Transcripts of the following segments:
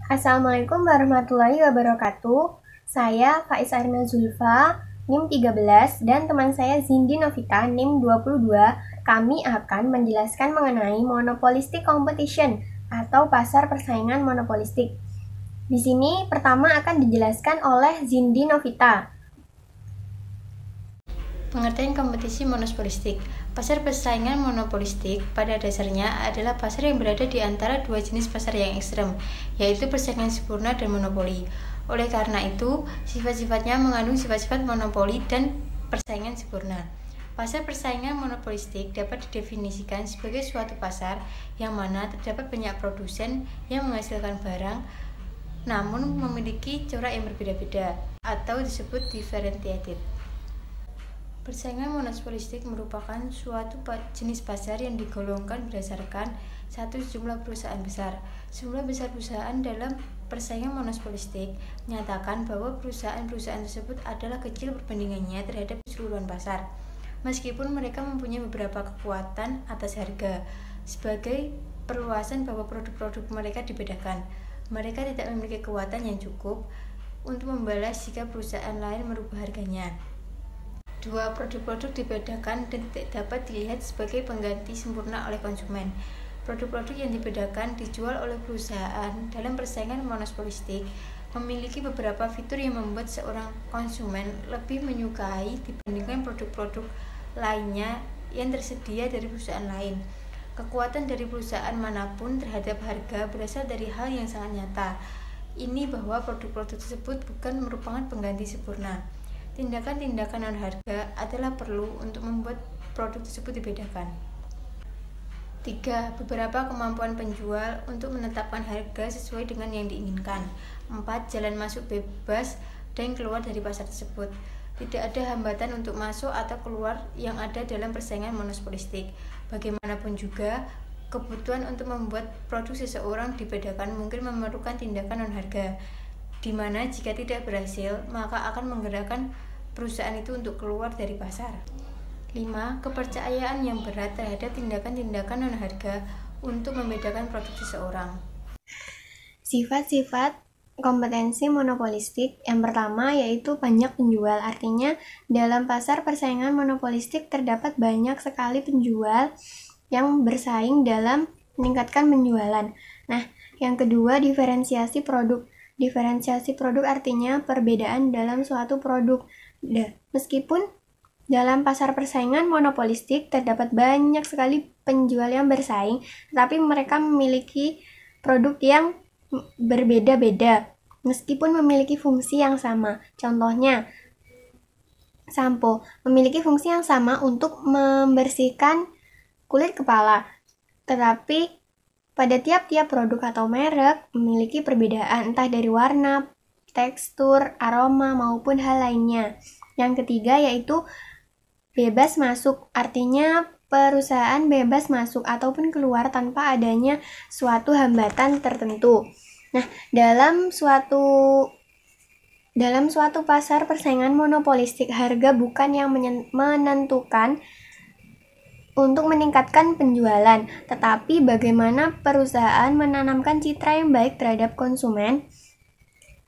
Assalamualaikum warahmatullahi wabarakatuh. Saya Faiz Arina Zulfa, NIM 13, dan teman saya Zindi Novita, NIM 22. Kami akan menjelaskan mengenai monopolistic competition atau pasar persaingan monopolistik. Di sini pertama akan dijelaskan oleh Zindi Novita. Pengertian kompetisi monopolistik. Pasar persaingan monopolistik pada dasarnya adalah pasar yang berada di antara dua jenis pasar yang ekstrem, yaitu persaingan sempurna dan monopoli. Oleh karena itu, sifat-sifatnya mengandung sifat-sifat monopoli dan persaingan sempurna. Pasar persaingan monopolistik dapat didefinisikan sebagai suatu pasar yang mana terdapat banyak produsen yang menghasilkan barang namun memiliki corak yang berbeda-beda atau disebut differentiated. Persaingan monopolistik merupakan suatu jenis pasar yang digolongkan berdasarkan satu jumlah perusahaan besar. Jumlah besar perusahaan dalam persaingan monopolistik menyatakan bahwa perusahaan-perusahaan tersebut adalah kecil perbandingannya terhadap keseluruhan pasar. Meskipun mereka mempunyai beberapa kekuatan atas harga, sebagai perluasan bahwa produk-produk mereka dibedakan, mereka tidak memiliki kekuatan yang cukup untuk membalas jika perusahaan lain merubah harganya. Dua produk-produk dibedakan dan tidak dapat dilihat sebagai pengganti sempurna oleh konsumen. Produk-produk yang dibedakan dijual oleh perusahaan dalam persaingan monopolistik memiliki beberapa fitur yang membuat seorang konsumen lebih menyukai dibandingkan produk-produk lainnya yang tersedia dari perusahaan lain. Kekuatan dari perusahaan manapun terhadap harga berasal dari hal yang sangat nyata. Ini bahwa produk-produk tersebut bukan merupakan pengganti sempurna. Tindakan-tindakan non-harga adalah perlu untuk membuat produk tersebut dibedakan. 3. Beberapa kemampuan penjual untuk menetapkan harga sesuai dengan yang diinginkan. 4. Jalan masuk bebas dan keluar dari pasar tersebut. Tidak ada hambatan untuk masuk atau keluar yang ada dalam persaingan monopolistik. Bagaimanapun juga, kebutuhan untuk membuat produk seseorang dibedakan mungkin memerlukan tindakan non-harga, di mana jika tidak berhasil, maka akan menggerakkan perusahaan itu untuk keluar dari pasar. 5. Kepercayaan yang berat terhadap tindakan-tindakan non-harga untuk membedakan produk seseorang. Sifat-sifat kompetensi monopolistik yang pertama yaitu banyak penjual. Artinya dalam pasar persaingan monopolistik terdapat banyak sekali penjual yang bersaing dalam meningkatkan penjualan. Nah, yang kedua diferensiasi produk. Diferensiasi produk artinya perbedaan dalam suatu produk. Meskipun dalam pasar persaingan monopolistik terdapat banyak sekali penjual yang bersaing, tetapi mereka memiliki produk yang berbeda-beda meskipun memiliki fungsi yang sama. Contohnya, sampo memiliki fungsi yang sama untuk membersihkan kulit kepala, tetapi pada tiap-tiap produk atau merek memiliki perbedaan entah dari warna, tekstur, aroma, maupun hal lainnya. Yang ketiga yaitu bebas masuk, artinya perusahaan bebas masuk ataupun keluar tanpa adanya suatu hambatan tertentu. Nah, dalam suatu pasar persaingan monopolistik, harga bukan yang menentukan untuk meningkatkan penjualan, tetapi bagaimana perusahaan menanamkan citra yang baik terhadap konsumen.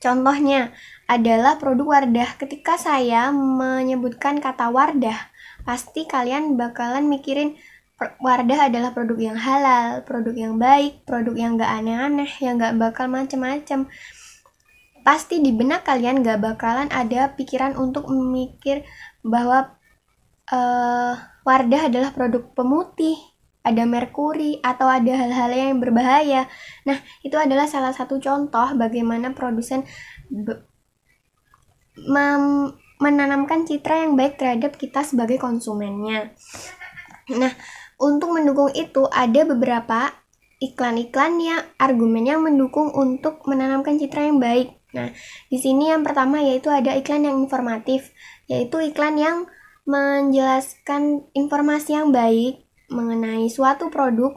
Contohnya adalah produk Wardah. Ketika saya menyebutkan kata Wardah, pasti kalian bakalan mikirin Wardah adalah produk yang halal, produk yang baik, produk yang gak aneh-aneh, yang gak bakal macem-macem. Pasti di benak kalian gak bakalan ada pikiran untuk memikir bahwa Wardah adalah produk pemutih, ada merkuri, atau ada hal-hal yang berbahaya. Nah, itu adalah salah satu contoh bagaimana produsen menanamkan citra yang baik terhadap kita sebagai konsumennya. Nah, untuk mendukung itu ada beberapa iklan-iklan yang argumen yang mendukung untuk menanamkan citra yang baik. Nah, di sini yang pertama yaitu ada iklan yang informatif, yaitu iklan yang menjelaskan informasi yang baik mengenai suatu produk.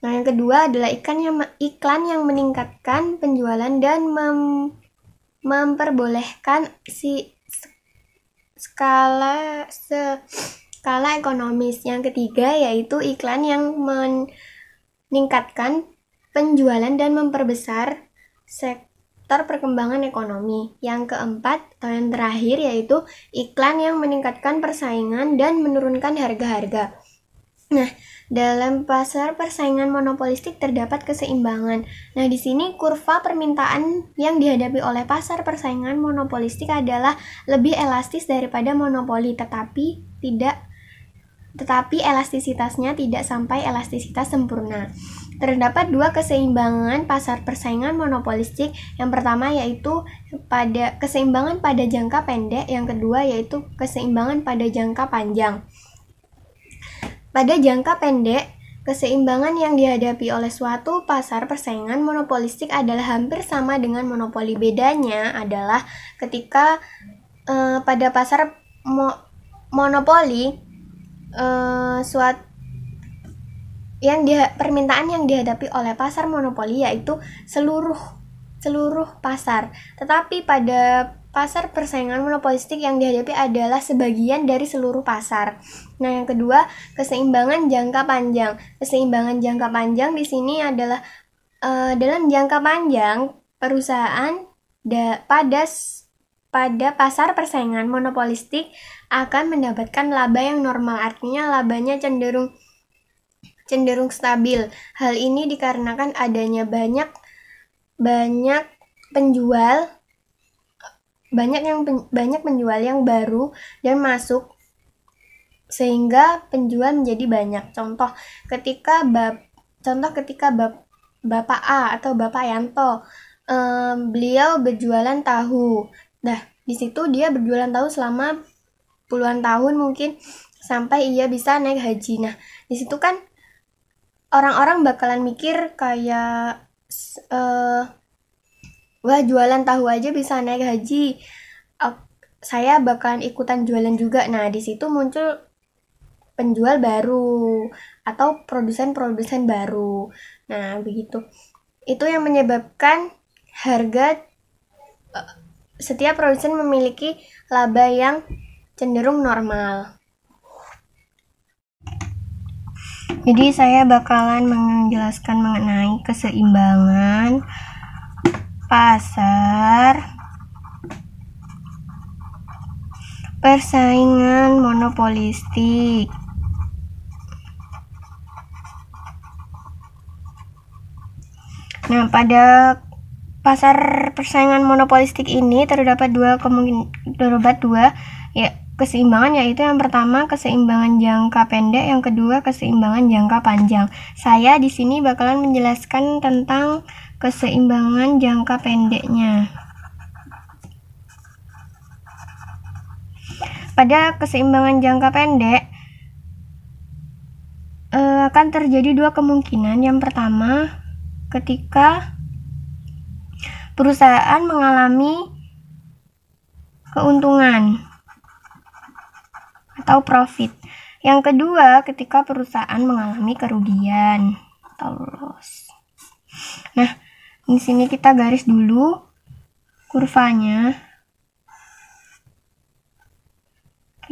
Nah, yang kedua adalah iklan yang meningkatkan penjualan dan memperbolehkan skala ekonomis. Yang ketiga yaitu iklan yang meningkatkan penjualan dan memperbesar sektor perkembangan ekonomi. Yang keempat atau yang terakhir yaitu iklan yang meningkatkan persaingan dan menurunkan harga-harga. Nah, dalam pasar persaingan monopolistik terdapat keseimbangan. Nah, di sini kurva permintaan yang dihadapi oleh pasar persaingan monopolistik adalah lebih elastis daripada monopoli, tetapi elastisitasnya tidak sampai elastisitas sempurna. Terdapat dua keseimbangan pasar persaingan monopolistik. Yang pertama yaitu pada keseimbangan pada jangka pendek, yang kedua yaitu keseimbangan pada jangka panjang. Pada jangka pendek, keseimbangan yang dihadapi oleh suatu pasar persaingan monopolistik adalah hampir sama dengan monopoli. Bedanya adalah ketika pada pasar monopoli permintaan yang dihadapi oleh pasar monopoli yaitu seluruh pasar. Tetapi pada pasar persaingan monopolistik yang dihadapi adalah sebagian dari seluruh pasar. Nah, yang kedua, keseimbangan jangka panjang. Keseimbangan jangka panjang di sini adalah dalam jangka panjang perusahaan pada pasar persaingan monopolistik akan mendapatkan laba yang normal, artinya labanya cenderung stabil. Hal ini dikarenakan adanya banyak penjual yang baru dan masuk, sehingga penjual menjadi banyak. Contoh ketika Bapak A atau Bapak Yanto, beliau berjualan tahu. Nah, di situ dia berjualan tahu selama puluhan tahun mungkin sampai ia bisa naik haji. Nah, di situ kan orang-orang bakalan mikir kayak wah, jualan tahu aja bisa naik haji, saya bakalan ikutan jualan juga. Nah, di situ muncul penjual baru atau produsen baru. Nah, begitu. Itu yang menyebabkan harga setiap produsen memiliki laba yang cenderung normal. Jadi saya bakalan menjelaskan mengenai keseimbangan pasar persaingan monopolistik. Nah, pada pasar persaingan monopolistik ini terdapat dua keseimbangan, yaitu yang pertama keseimbangan jangka pendek, yang kedua keseimbangan jangka panjang. Saya di sini bakalan menjelaskan tentang keseimbangan jangka pendeknya. Pada keseimbangan jangka pendek akan terjadi dua kemungkinan. Yang pertama, ketika perusahaan mengalami keuntungan atau profit. Yang kedua, ketika perusahaan mengalami kerugian atau loss. Nah, di sini kita garis dulu kurvanya.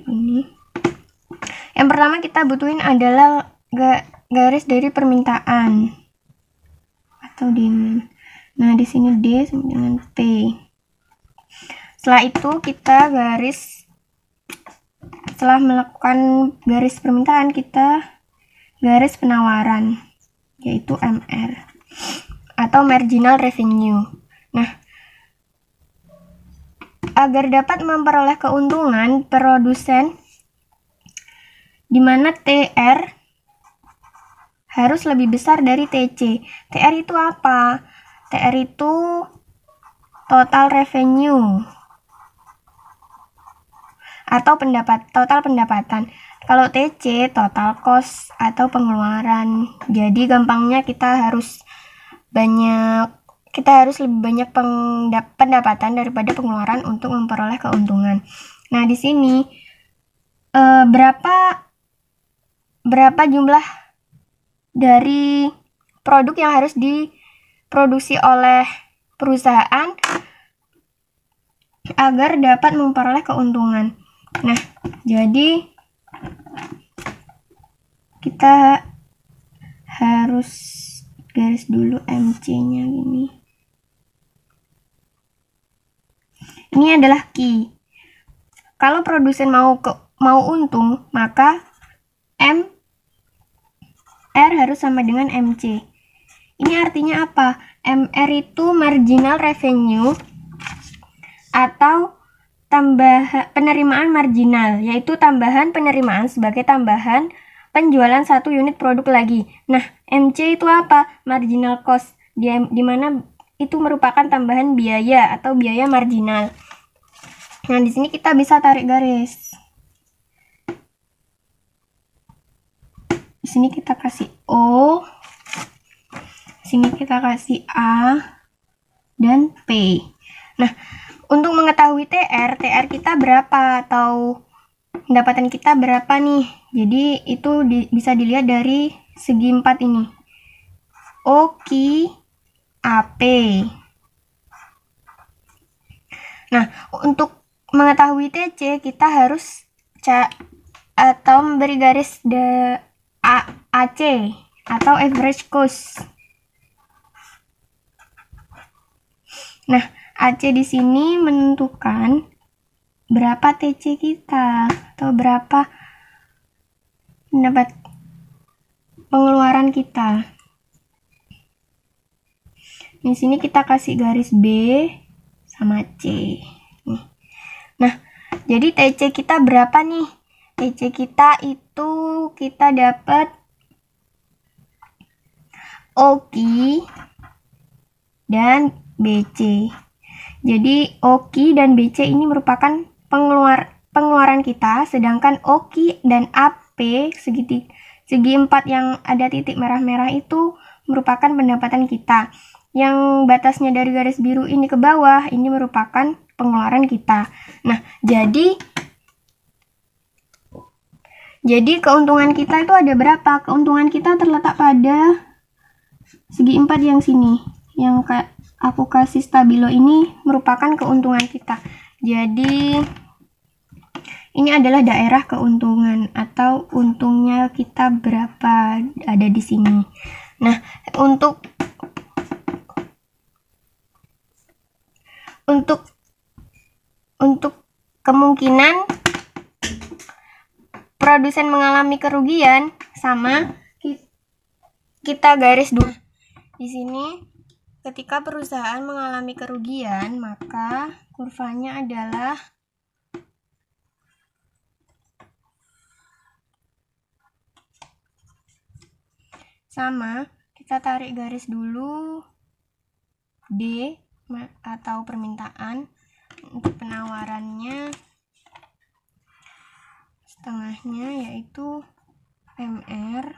Ini. Yang pertama kita butuhin adalah garis dari permintaan atau demand. Nah, di sini D sama dengan P. Setelah itu kita setelah melakukan garis permintaan, kita garis penawaran, yaitu MR atau marginal revenue. Nah, agar dapat memperoleh keuntungan produsen, di mana TR harus lebih besar dari TC. TR itu apa? TR itu total revenue atau total pendapatan. Kalau TC total cost atau pengeluaran. Jadi gampangnya kita harus lebih banyak pendapatan daripada pengeluaran untuk memperoleh keuntungan. Nah, di sini berapa jumlah dari produk yang harus diproduksi oleh perusahaan agar dapat memperoleh keuntungan. Nah, jadi kita harus garis dulu MC-nya gini. Ini adalah Q. Kalau produsen mau untung, maka MR harus sama dengan MC. Ini artinya apa? MR itu marginal revenue atau penerimaan marginal, yaitu tambahan penerimaan sebagai tambahan penjualan satu unit produk lagi. Nah, MC itu apa? Marginal cost, di mana itu merupakan tambahan biaya atau biaya marginal. Nah, di sini kita bisa tarik garis. Di sini kita kasih O, di sini kita kasih A dan P. Nah, untuk mengetahui TR kita berapa atau pendapatan kita berapa nih? Jadi itu bisa dilihat dari segi 4 ini. OQ AP. Nah, untuk mengetahui TC kita harus atau memberi garis AC atau average cost. Nah, AC di sini menentukan berapa TC kita atau berapa pendapat pengeluaran kita. Di sini kita kasih garis B sama C. Nah, jadi TC kita berapa nih? TC kita itu kita dapat OQ dan BC. Jadi OQ dan BC ini merupakan pengeluaran kita, sedangkan OQ dan AP segi 4 yang ada titik merah-merah itu merupakan pendapatan kita. Yang batasnya dari garis biru ini ke bawah ini merupakan pengeluaran kita. Nah, jadi keuntungan kita itu ada berapa? Keuntungan kita terletak pada segi 4 yang sini. Yang aku kasih stabilo ini merupakan keuntungan kita. Jadi ini adalah daerah keuntungan atau untungnya kita berapa ada di sini. Nah, untuk kemungkinan produsen mengalami kerugian sama kita garis dulu. Di sini ketika perusahaan mengalami kerugian, maka kurvanya adalah sama. Kita tarik garis dulu D atau permintaan. Untuk penawarannya setengahnya yaitu MR.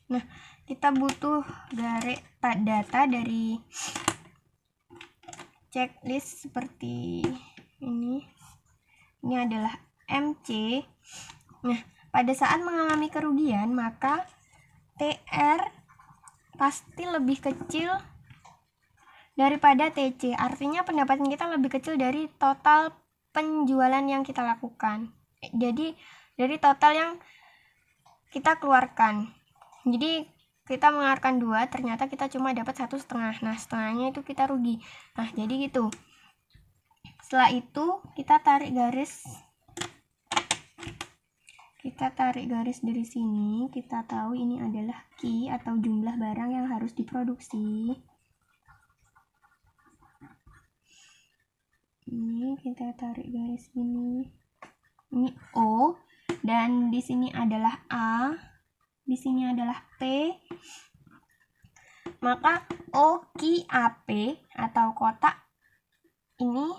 Nah, kita butuh data dari checklist seperti ini. Ini adalah MC. Nah, pada saat mengalami kerugian, maka TR pasti lebih kecil daripada TC. Artinya pendapatan kita lebih kecil dari total penjualan yang kita lakukan. Jadi dari total yang kita keluarkan. Jadi kita mengeluarkan 2, ternyata kita cuma dapat 1,5. Nah, setengahnya itu kita rugi. Nah, jadi gitu. Setelah itu kita tarik garis. Dari sini. Kita tahu ini adalah Q atau jumlah barang yang harus diproduksi. Ini kita tarik garis ini. Ini O dan di sini adalah A. Di sini adalah P. Maka OQAP atau kotak ini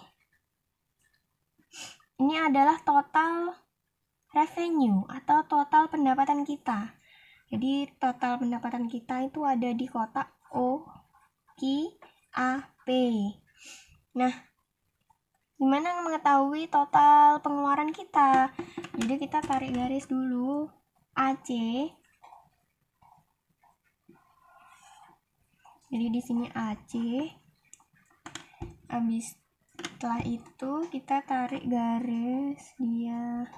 adalah total revenue atau total pendapatan kita. Jadi total pendapatan kita itu ada di kotak OQAP. Nah, gimana mengetahui total pengeluaran kita? Jadi kita tarik garis dulu AC. Jadi di sini AC. Habis setelah itu kita tarik garis dia.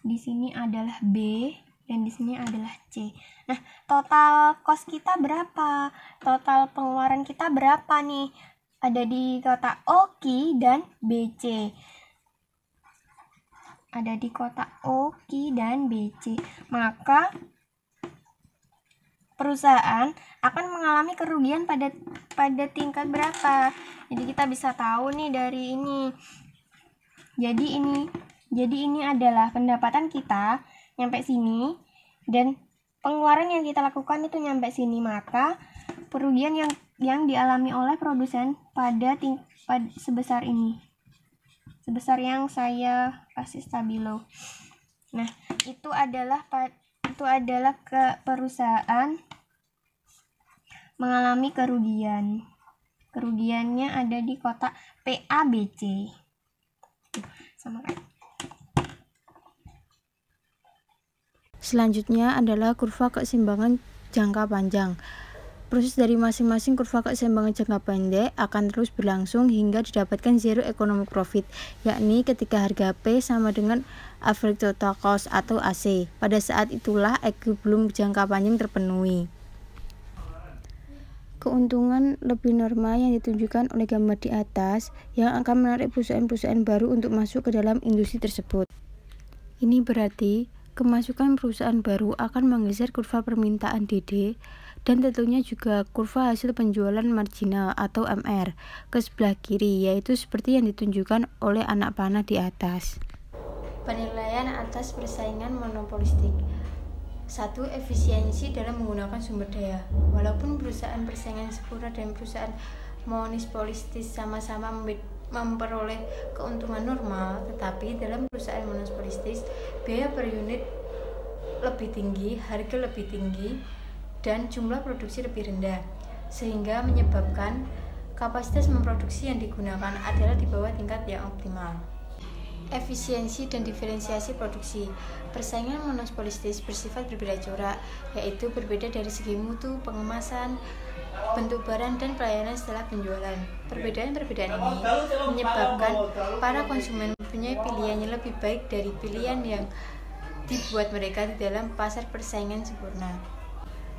Di sini adalah B. dan di sini adalah C. Nah, total cost kita berapa? Total pengeluaran kita berapa nih? Ada di kotak O, Q, dan BC. Ada di kotak O, Q, dan BC. Maka perusahaan akan mengalami kerugian pada tingkat berapa? Jadi kita bisa tahu nih dari ini. Jadi ini adalah pendapatan kita nyampe sini dan pengeluaran yang kita lakukan itu nyampe sini, maka kerugian yang dialami oleh produsen pada sebesar ini. Sebesar yang saya kasih stabilo. Nah, itu adalah ke perusahaan mengalami kerugian. Kerugiannya ada di kotak PABC. Sama kayak. Selanjutnya adalah kurva keseimbangan jangka panjang. Proses dari masing-masing kurva keseimbangan jangka pendek akan terus berlangsung hingga didapatkan zero economic profit, yakni ketika harga P sama dengan average total cost atau AC. Pada saat itulah equilibrium jangka panjang terpenuhi. Keuntungan lebih normal yang ditunjukkan oleh gambar di atas yang akan menarik perusahaan-perusahaan baru untuk masuk ke dalam industri tersebut. Ini berarti kemasukan perusahaan baru akan menggeser kurva permintaan DD dan tentunya juga kurva hasil penjualan marginal atau MR ke sebelah kiri, yaitu seperti yang ditunjukkan oleh anak panah di atas. Penilaian atas persaingan monopolistik. 1. Efisiensi dalam menggunakan sumber daya. Walaupun perusahaan persaingan sempurna dan perusahaan monopolistis sama-sama memperoleh keuntungan normal, tetapi dalam perusahaan monopolistis biaya per unit lebih tinggi, harga lebih tinggi, dan jumlah produksi lebih rendah, sehingga menyebabkan kapasitas memproduksi yang digunakan adalah di bawah tingkat yang optimal. Efisiensi dan diferensiasi produksi. Persaingan monopolistis bersifat berbeda corak, yaitu berbeda dari segi mutu, pengemasan, bentuk barang, dan pelayanan setelah penjualan. Perbedaan-perbedaan ini menyebabkan para konsumen mempunyai pilihan yang lebih baik dari pilihan yang dibuat mereka di dalam pasar persaingan sempurna.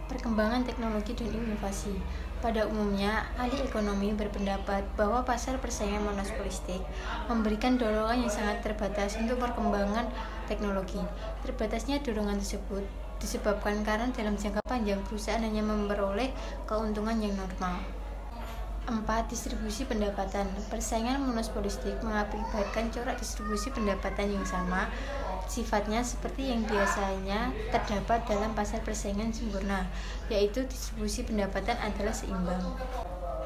Perkembangan teknologi dan inovasi. Pada umumnya, ahli ekonomi berpendapat bahwa pasar persaingan monopolistik memberikan dorongan yang sangat terbatas untuk perkembangan teknologi. Terbatasnya dorongan tersebut disebabkan karena dalam jangka panjang perusahaan hanya memperoleh keuntungan yang normal. 4. Distribusi pendapatan. Persaingan monopolistik mengakibatkan corak distribusi pendapatan yang sama sifatnya seperti yang biasanya terdapat dalam pasar persaingan sempurna, yaitu distribusi pendapatan adalah seimbang.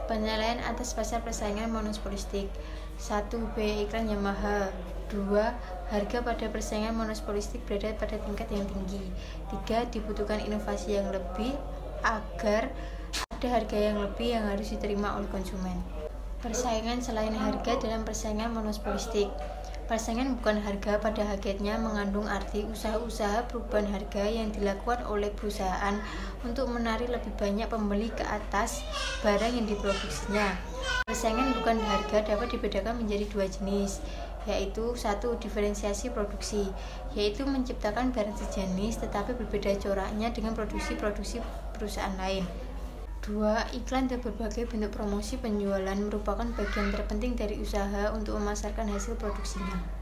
Penilaian atas pasar persaingan monopolistik. 1. Biaya iklan yang mahal. 2. Harga pada persaingan monopolistik berada pada tingkat yang tinggi. 3. Dibutuhkan inovasi yang lebih agar ada harga yang lebih yang harus diterima oleh konsumen. Persaingan selain harga dalam persaingan monopolistik. Persaingan bukan harga pada hakikatnya mengandung arti usaha-usaha perubahan harga yang dilakukan oleh perusahaan untuk menarik lebih banyak pembeli ke atas barang yang diproduksinya. Persaingan bukan harga dapat dibedakan menjadi dua jenis, yaitu 1. Diferensiasi produksi, yaitu menciptakan barang sejenis tetapi berbeda coraknya dengan produksi-produksi perusahaan lain. 2. Iklan dan berbagai bentuk promosi penjualan merupakan bagian terpenting dari usaha untuk memasarkan hasil produksinya.